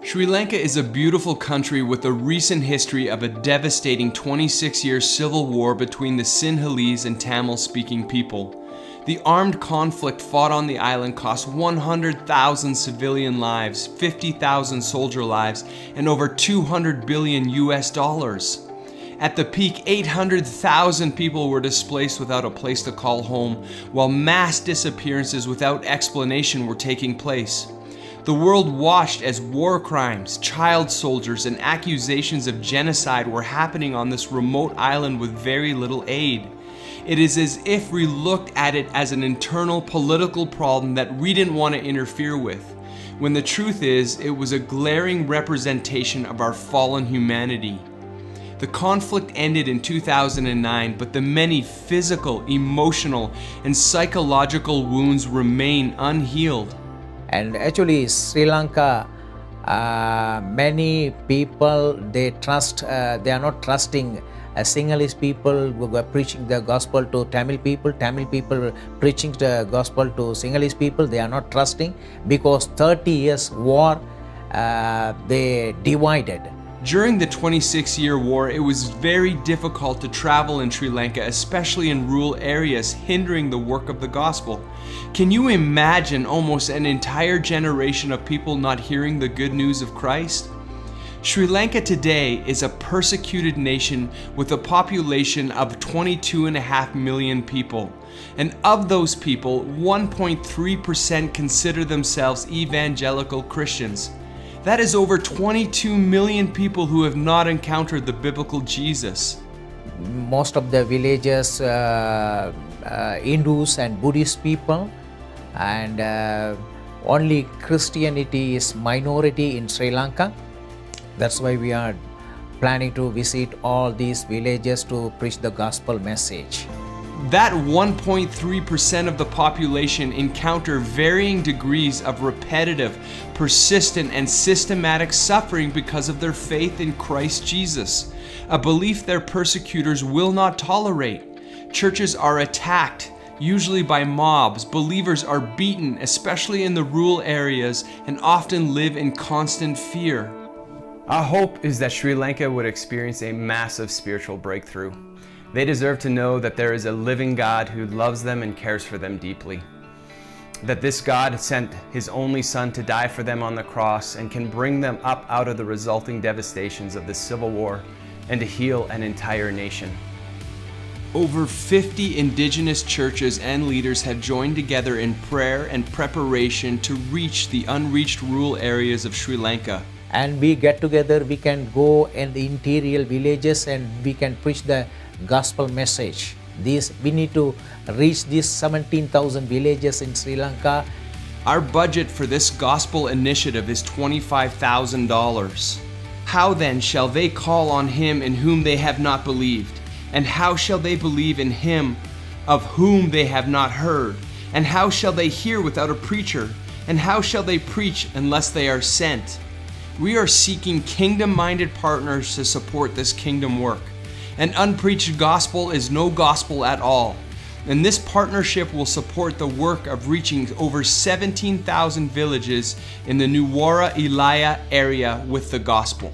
Sri Lanka is a beautiful country with a recent history of a devastating 26-year civil war between the Sinhalese and Tamil-speaking people. The armed conflict fought on the island cost 100,000 civilian lives, 50,000 soldier lives, and over $200 billion US. At the peak, 800,000 people were displaced without a place to call home, while mass disappearances without explanation were taking place. The world watched as war crimes, child soldiers, and accusations of genocide were happening on this remote island with very little aid. It is as if we looked at it as an internal political problem that we didn't want to interfere with, when the truth is, it was a glaring representation of our fallen humanity. The conflict ended in 2009, but the many physical, emotional, and psychological wounds remain unhealed. And actually, Sri Lanka, many people, they are not trusting Sinhalese people who were preaching the gospel to Tamil people preaching the gospel to Sinhalese people. They are not trusting because 30 years war, they divided. During the 26-year war, it was very difficult to travel in Sri Lanka, especially in rural areas, hindering the work of the gospel. Can you imagine almost an entire generation of people not hearing the good news of Christ? Sri Lanka today is a persecuted nation with a population of 22.5 million people. And of those people, 1.3% consider themselves evangelical Christians. That is over 22 million people who have not encountered the biblical Jesus. Most of the villages, Hindus and Buddhist people, and only Christianity is minority in Sri Lanka. That's why we are planning to visit all these villages to preach the gospel message. That 1.3% of the population encounter varying degrees of repetitive, persistent, and systematic suffering because of their faith in Christ Jesus, a belief their persecutors will not tolerate. Churches are attacked, usually by mobs. Believers are beaten, especially in the rural areas, and often live in constant fear. Our hope is that Sri Lanka would experience a massive spiritual breakthrough. They deserve to know that there is a living God who loves them and cares for them deeply. That this God sent His only Son to die for them on the cross and can bring them up out of the resulting devastations of the civil war and to heal an entire nation. Over 50 indigenous churches and leaders have joined together in prayer and preparation to reach the unreached rural areas of Sri Lanka. And we get together, we can go in the interior villages and we can preach the gospel message. We need to reach these 17,000 villages in Sri Lanka. Our budget for this gospel initiative is $25,000. How then shall they call on Him in whom they have not believed? And how shall they believe in Him of whom they have not heard? And how shall they hear without a preacher? And how shall they preach unless they are sent? We are seeking kingdom-minded partners to support this kingdom work. An unpreached gospel is no gospel at all. And this partnership will support the work of reaching over 17,000 villages in the Nuwara Eliya area with the gospel.